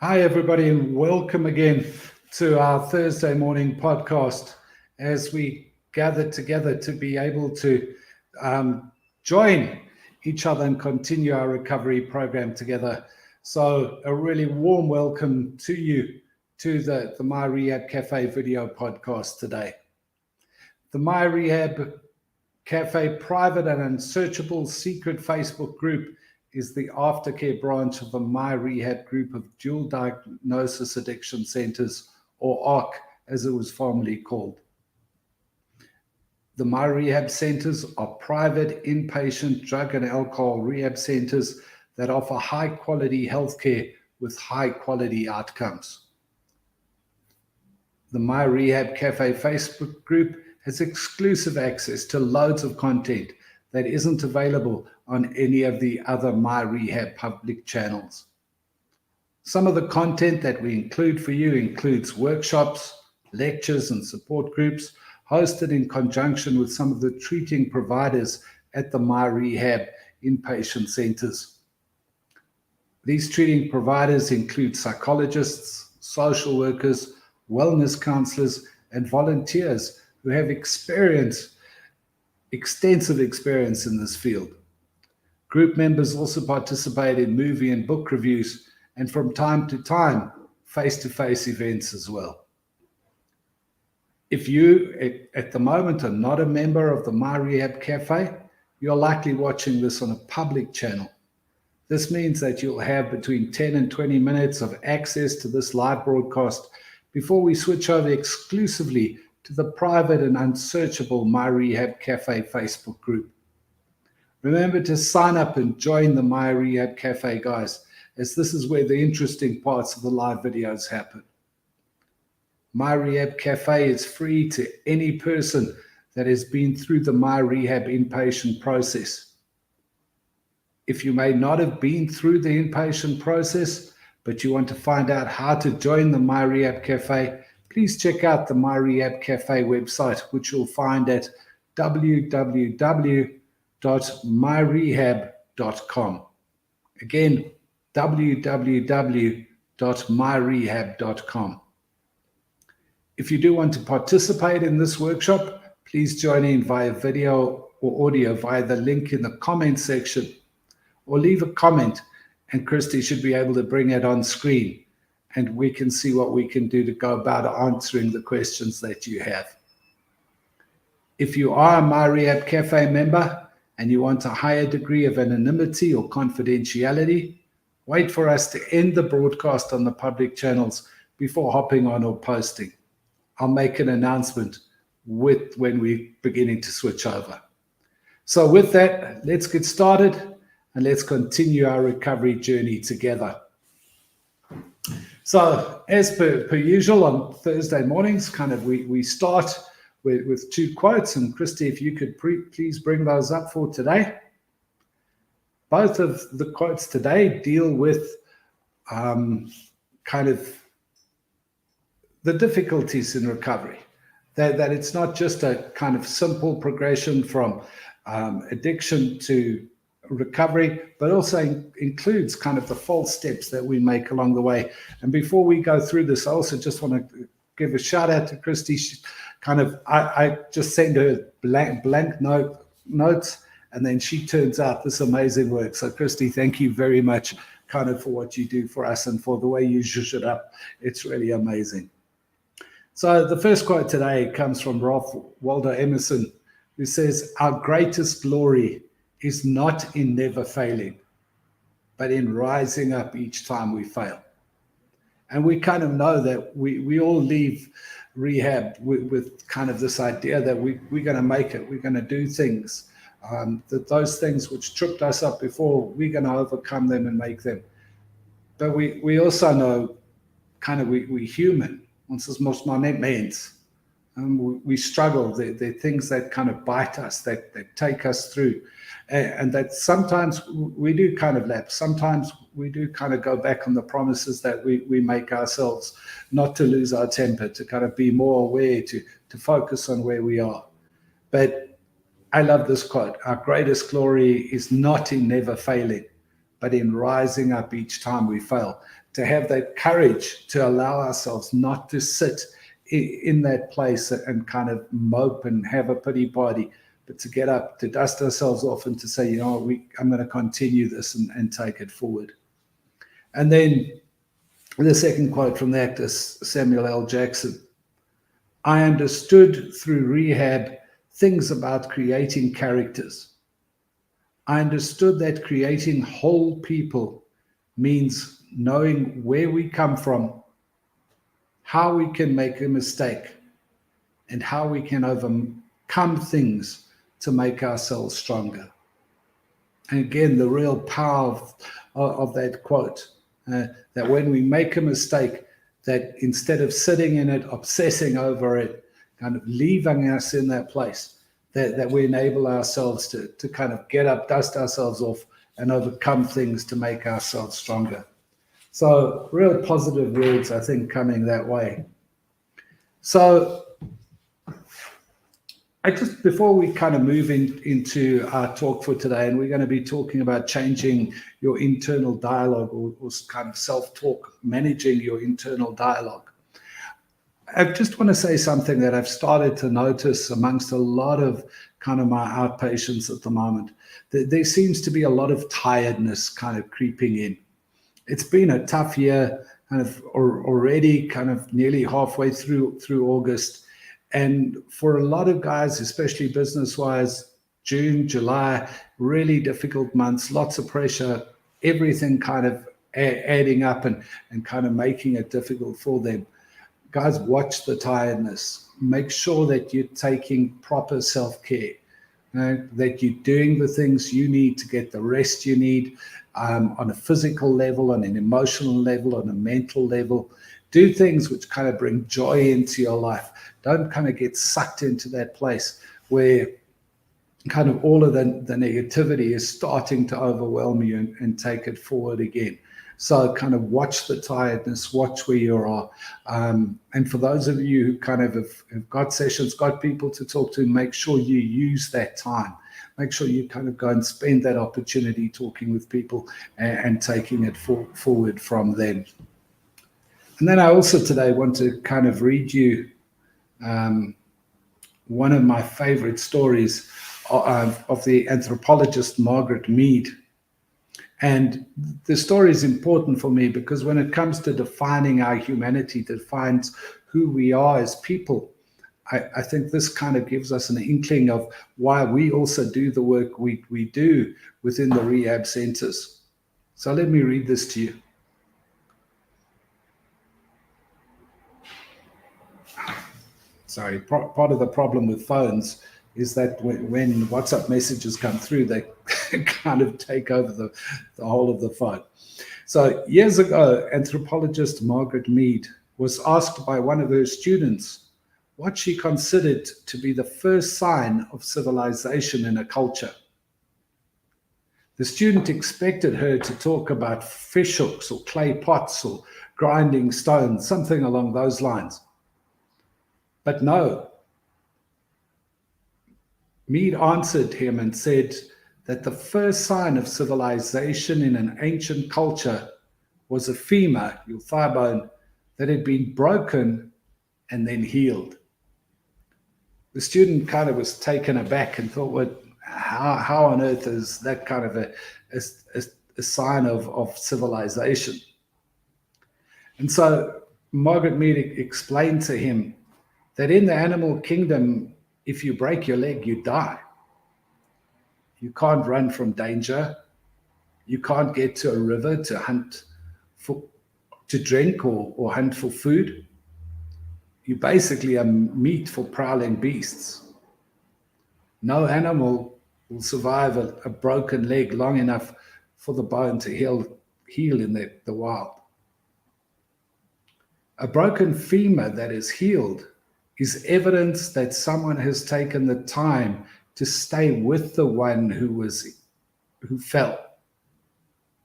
Hi, everybody, and welcome again to our Thursday morning podcast as we gather together to be able to join each other and continue our recovery program together. So a really warm welcome to you to the MyRehab Cafe video podcast today. The MyRehab Cafe private and unsearchable secret Facebook group is the aftercare branch of the MyRehab group of dual diagnosis addiction centers, or ARC as it was formerly called. The MyRehab centers are private inpatient drug and alcohol rehab centers that offer high quality healthcare with high quality outcomes. The MyRehab Cafe Facebook group has exclusive access to loads of content that isn't available on any of the other MyRehab public channels. Some of the content that we include for you includes workshops, lectures, and support groups hosted in conjunction with some of the treating providers at the MyRehab inpatient centers. These treating providers include psychologists, social workers, wellness counselors, and volunteers who have extensive experience in this field. Group members also participate in movie and book reviews, and from time to time, face-to-face events as well. If you, at the moment, are not a member of the MyRehab Cafe, you're likely watching this on a public channel. This means that you'll have between 10 and 20 minutes of access to this live broadcast before we switch over exclusively to the private and unsearchable MyRehab Cafe Facebook group. Remember to sign up and join the MyRehab Cafe, guys, as this is where the interesting parts of the live videos happen. MyRehab Cafe is free to any person that has been through the MyRehab inpatient process. If you may not have been through the inpatient process, but you want to find out how to join the MyRehab Cafe, please check out the MyRehab Cafe website, which you'll find at www.myrehab.com. Again, www.myrehab.com. If you do want to participate in this workshop, please join in via video or audio via the link in the comment section, or leave a comment and Christy should be able to bring it on screen, and we can see what we can do to go about answering the questions that you have. If you are a MyRehab Cafe member and you want a higher degree of anonymity or confidentiality, wait for us to end the broadcast on the public channels before hopping on or posting. I'll make an announcement when we're beginning to switch over. So with that, let's get started and let's continue our recovery journey together. So as per usual on Thursday mornings, we start with two quotes, and Christy, if you could please bring those up for today. Both of the quotes today deal with the difficulties in recovery, that it's not just a kind of simple progression from addiction to recovery, but also includes kind of the false steps that we make along the way. And before we go through this, I also just want to give a shout out to Christy. I just send her blank notes, and then she turns out this amazing work. So Christy, thank you very much for what you do for us and for the way you zhuzh it up. It's really amazing. So the first quote today comes from Ralph Waldo Emerson, who says, "Our greatest glory is not in never failing, but in rising up each time we fail." And we kind of know that we all leave rehab with kind of this idea that we're going to make it, we're going to do things, that those things which tripped us up before, we're going to overcome them and make them. But we also know we're human. Ons is mos maar net mens. We struggle. There are things that kind of bite us, that take us through. And that sometimes we do kind of lapse. Sometimes we do kind of go back on the promises that we make ourselves, not to lose our temper, to kind of be more aware, to focus on where we are. But I love this quote. Our greatest glory is not in never failing, but in rising up each time we fail. to have that courage to allow ourselves not to sit in that place and kind of mope and have a pity party, but to get up, to dust ourselves off and to say, I'm going to continue this and take it forward. And then the second quote from that is Samuel L. Jackson. I understood through rehab things about creating characters. I understood that creating whole people means knowing where we come from, how we can make a mistake, and how we can overcome things to make ourselves stronger. And again, the real power of that quote, that when we make a mistake, that instead of sitting in it, obsessing over it, kind of leaving us in that place, that we enable ourselves to kind of get up, dust ourselves off, and overcome things to make ourselves stronger. So real positive words, I think, coming that way. So before we kind of move into our talk for today, and we're going to be talking about changing your internal dialogue or kind of self-talk, managing your internal dialogue. I just want to say something that I've started to notice amongst a lot of kind of my outpatients at the moment. There seems to be a lot of tiredness kind of creeping in. It's been a tough year, kind of already kind of nearly halfway through August. And for a lot of guys, especially business-wise, June, July, really difficult months, lots of pressure, everything kind of adding up and kind of making it difficult for them. Guys, watch the tiredness. Make sure that you're taking proper self-care, that you're doing the things you need to get the rest you need on a physical level, on an emotional level, on a mental level. Do things which kind of bring joy into your life. Don't kind of get sucked into that place where kind of all of the negativity is starting to overwhelm you and take it forward again. So kind of watch the tiredness, watch where you are. And for those of you who kind of have got sessions, got people to talk to, make sure you use that time. Make sure you kind of go and spend that opportunity talking with people and taking it forward from them. And then I also today want to kind of read you one of my favorite stories of the anthropologist Margaret Mead. And the story is important for me because when it comes to defining our humanity, defines who we are as people, I think this kind of gives us an inkling of why we also do the work we do within the rehab centers. So let me read this to you. Sorry, part of the problem with phones is that when WhatsApp messages come through, they kind of take over the whole of the phone. So years ago, anthropologist Margaret Mead was asked by one of her students what she considered to be the first sign of civilization in a culture. The student expected her to talk about fish hooks or clay pots or grinding stones, something along those lines. But no. Mead answered him and said that the first sign of civilization in an ancient culture was a femur, your thigh bone, that had been broken and then healed. The student kind of was taken aback and thought, well, how on earth is that kind of a sign of civilization? And so Margaret Mead explained to him that in the animal kingdom, if you break your leg, you die. You can't run from danger. You can't get to a river to hunt to drink or hunt for food. You basically are meat for prowling beasts. No animal will survive a broken leg long enough for the bone to heal in the wild. A broken femur that is healed is evidence that someone has taken the time to stay with the one who fell,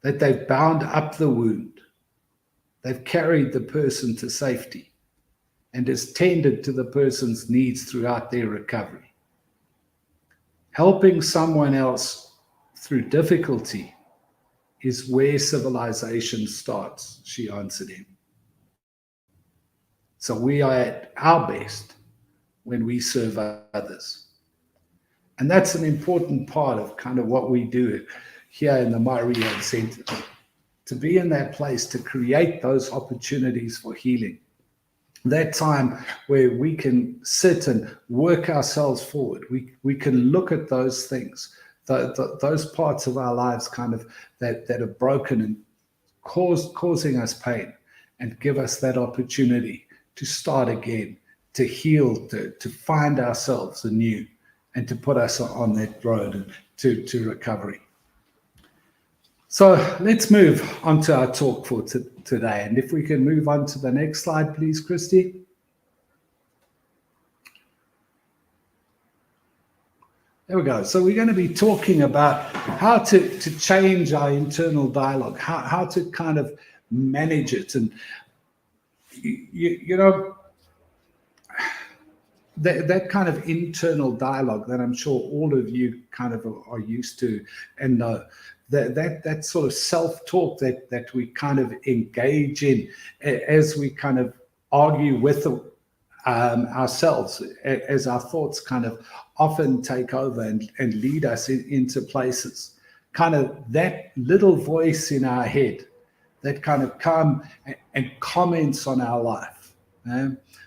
that they've bound up the wound, they've carried the person to safety, and has tended to the person's needs throughout their recovery. Helping someone else through difficulty is where civilization starts, she answered him. So we are at our best when we serve others. And that's an important part of kind of what we do here in the MyRehab Center, to be in that place, to create those opportunities for healing. That time where we can sit and work ourselves forward. We can look at those things, those parts of our lives kind of that are broken and causing us pain, and give us that opportunity to start again, to heal, to find ourselves anew, and to put us on that road to recovery. So let's move on to our talk for today. And if we can move on to the next slide, please, Christy. There we go. So we're going to be talking about how to change our internal dialogue, how to kind of manage it. And, you know, that kind of internal dialogue that I'm sure all of you kind of are used to and know, that sort of self-talk that we kind of engage in as we kind of argue with ourselves, as our thoughts kind of often take over and lead us into places. Kind of that little voice in our head that kind of come and comments on our life.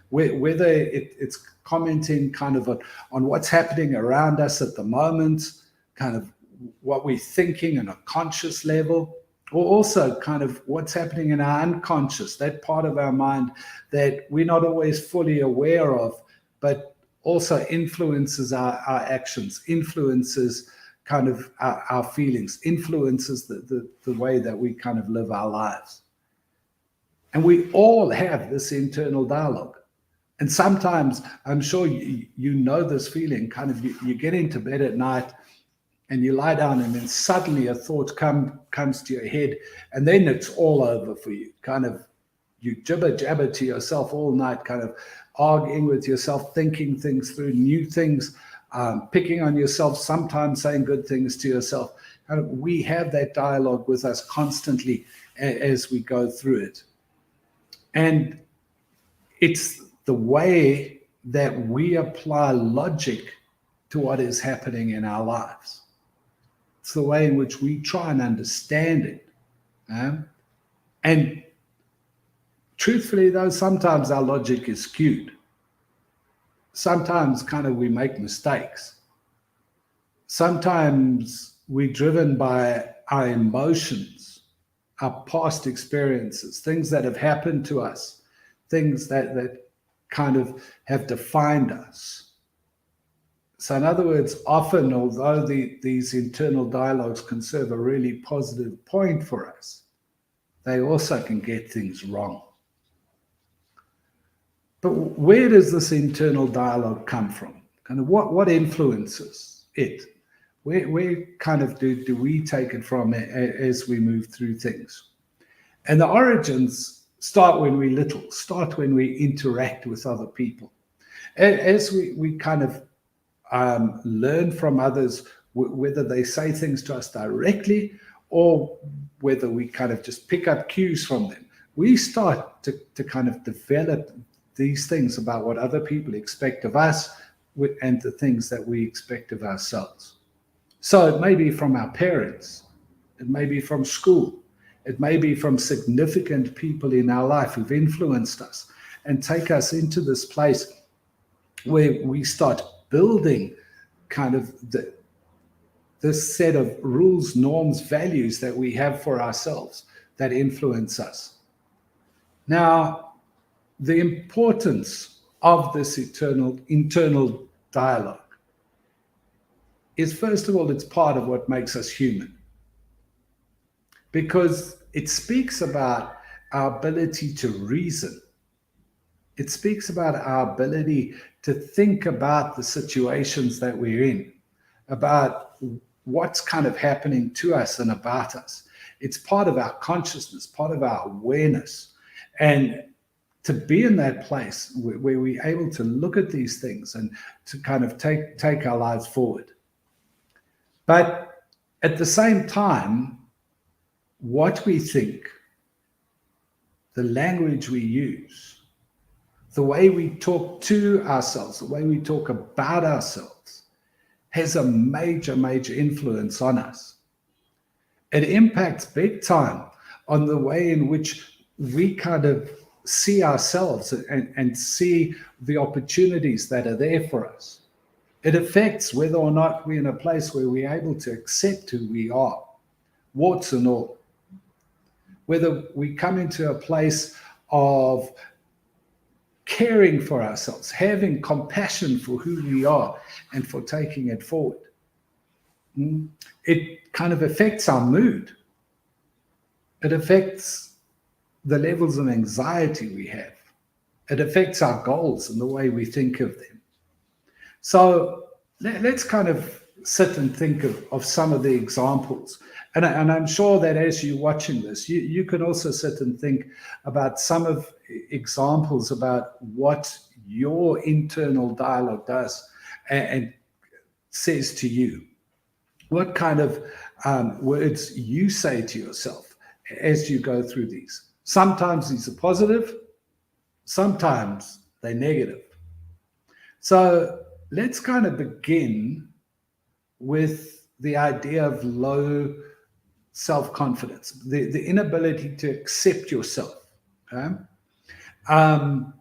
Whether it's commenting kind of on what's happening around us at the moment, kind of what we're thinking on a conscious level, or also kind of what's happening in our unconscious, that part of our mind that we're not always fully aware of, but also influences our actions, influences kind of our feelings, influences the way that we kind of live our lives. And we all have this internal dialogue. And sometimes, I'm sure you know this feeling, kind of you get into bed at night and you lie down, and then suddenly a thought comes to your head, and then it's all over for you. Kind of you jibber jabber to yourself all night, kind of arguing with yourself, thinking things through, new things, picking on yourself, sometimes saying good things to yourself. Kind of, we have that dialogue with us constantly as we go through it. And it's the way that we apply logic to what is happening in our lives. It's the way in which we try and understand it. And truthfully, though, sometimes our logic is skewed. Sometimes kind of we make mistakes. Sometimes we're driven by our emotions, our past experiences, things that have happened to us, things that kind of have defined us. So in other words, often, although these internal dialogues can serve a really positive point for us, they also can get things wrong. But where does this internal dialogue come from? Kind of what influences it? Where kind of do we take it from as we move through things? And the origins start when we're little, start when we interact with other people. As we kind of learn from others, whether they say things to us directly or whether we kind of just pick up cues from them, we start to kind of develop these things about what other people expect of us and the things that we expect of ourselves. So it may be from our parents, it may be from school, it may be from significant people in our life who've influenced us and take us into this place where we start building kind of this set of rules, norms, values that we have for ourselves that influence us. Now, the importance of this internal dialogue is, first of all, it's part of what makes us human, because it speaks about our ability to reason. It speaks about our ability to think about the situations that we're in, about what's kind of happening to us and about us. It's part of our consciousness, part of our awareness. And to be in that place where we're able to look at these things and to kind of take our lives forward. But at the same time, what we think, the language we use, the way we talk to ourselves, the way we talk about ourselves, has a major, major influence on us. It impacts big time on the way in which we kind of see ourselves and see the opportunities that are there for us. It affects whether or not we're in a place where we're able to accept who we are, warts and all. Whether we come into a place of caring for ourselves, having compassion for who we are and for taking it forward. It kind of affects our mood. It affects the levels of anxiety we have. It affects our goals and the way we think of them. So let's kind of sit and think of some of the examples. And I'm sure that as you're watching this, you can also sit and think about some of examples about what your internal dialogue does and says to you. What kind of words you say to yourself as you go through these. Sometimes these are positive, sometimes they're negative. So let's kind of begin with the idea of low self-confidence, the inability to accept yourself. Okay? And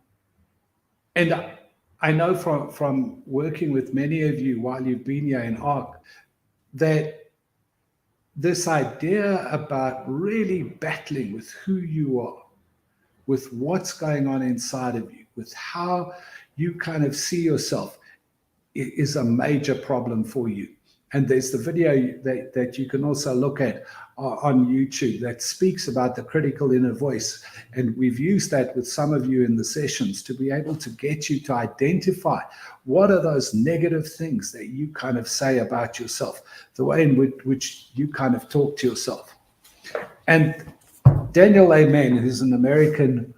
I know from working with many of you while you've been here in ARC, that this idea about really battling with who you are, with what's going on inside of you, with how you kind of see yourself, is a major problem for you. And there's the video that you can also look at on YouTube that speaks about the critical inner voice. And we've used that with some of you in the sessions to be able to get you to identify what are those negative things that you kind of say about yourself, the way in which you kind of talk to yourself. And Daniel Amen, who's an American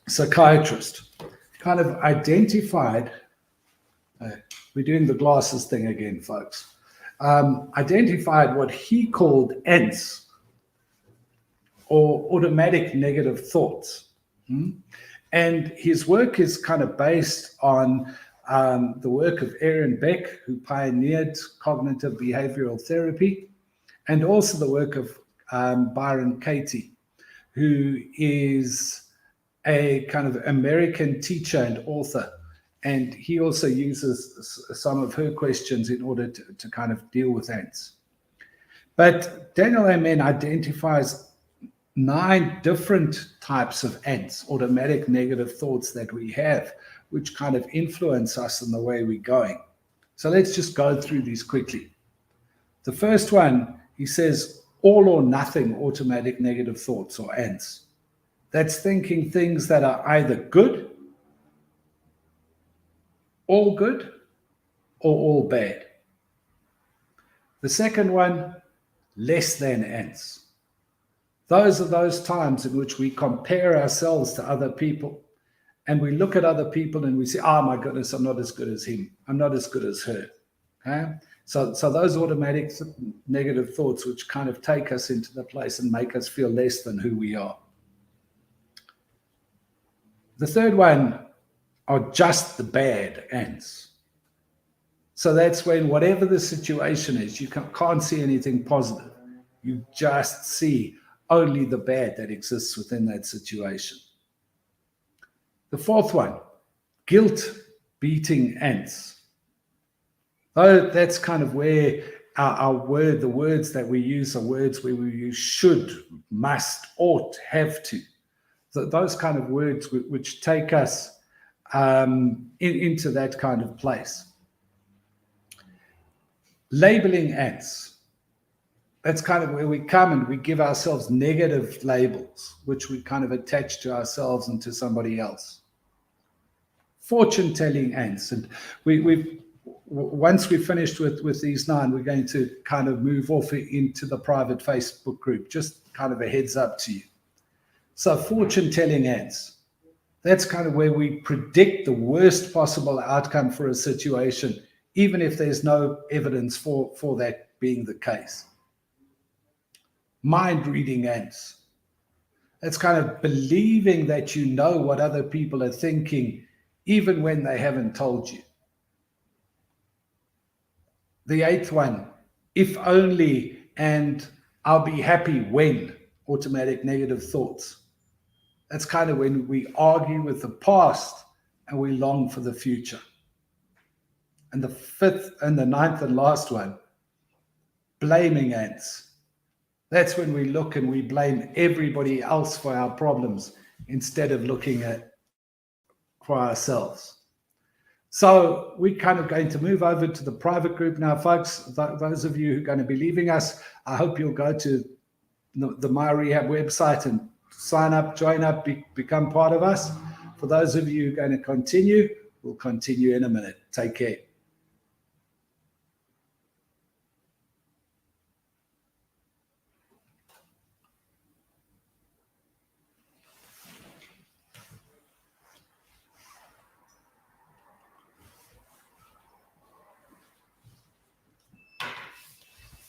psychiatrist, kind of identified, we're doing the glasses thing again, folks, identified what he called ANTs, or automatic negative thoughts. And his work is kind of based on the work of Aaron Beck, who pioneered cognitive behavioral therapy, and also the work of Byron Katie, who is a kind of American teacher and author. And he also uses some of her questions in order to kind of deal with ANTs. But Daniel Amen identifies 9 different types of ANTs, automatic negative thoughts that we have, which kind of influence us in the way we're going. So let's just go through these quickly. The first one, he says, all or nothing automatic negative thoughts, or ANTs. That's thinking things that are either good, all good, or all bad. The second one, less than ANTs. Those are those times in which we compare ourselves to other people, and we look at other people and we say, oh my goodness, I'm not as good as him. I'm not as good as her. Okay? So those automatic negative thoughts, which kind of take us into the place and make us feel less than who we are. The third one are just the bad ANTs. So that's when whatever the situation is, you can't see anything positive. You just see only the bad that exists within that situation. The fourth one, guilt-beating ANTs. Oh, that's kind of where the words that we use are words where we use should, must, ought, have to. So those kind of words which take us into that kind of place. Labeling ANTs. That's kind of where we come and we give ourselves negative labels, which we kind of attach to ourselves and to somebody else. Fortune-telling ANTs. And once we've finished with these 9, we're going to kind of move off into the private Facebook group, just kind of a heads up to you. So fortune-telling ANTs. That's kind of where we predict the worst possible outcome for a situation, even if there's no evidence for that being the case. mind reading ants. It's kind of believing that you know what other people are thinking, even when they haven't told you. The eighth one, if only and I'll be happy when, automatic negative thoughts. That's kind of when we argue with the past and we long for the future. And the fifth and the ninth and last one, blaming ants. That's when we look and we blame everybody else for our problems instead of looking at for ourselves. So we're kind of going to move over to the private group now, folks. Those of you who are going to be leaving us, I hope you'll go to the MyRehab website and sign up, join up, become part of us. For those of you who are going to continue, we'll continue in a minute. Take care.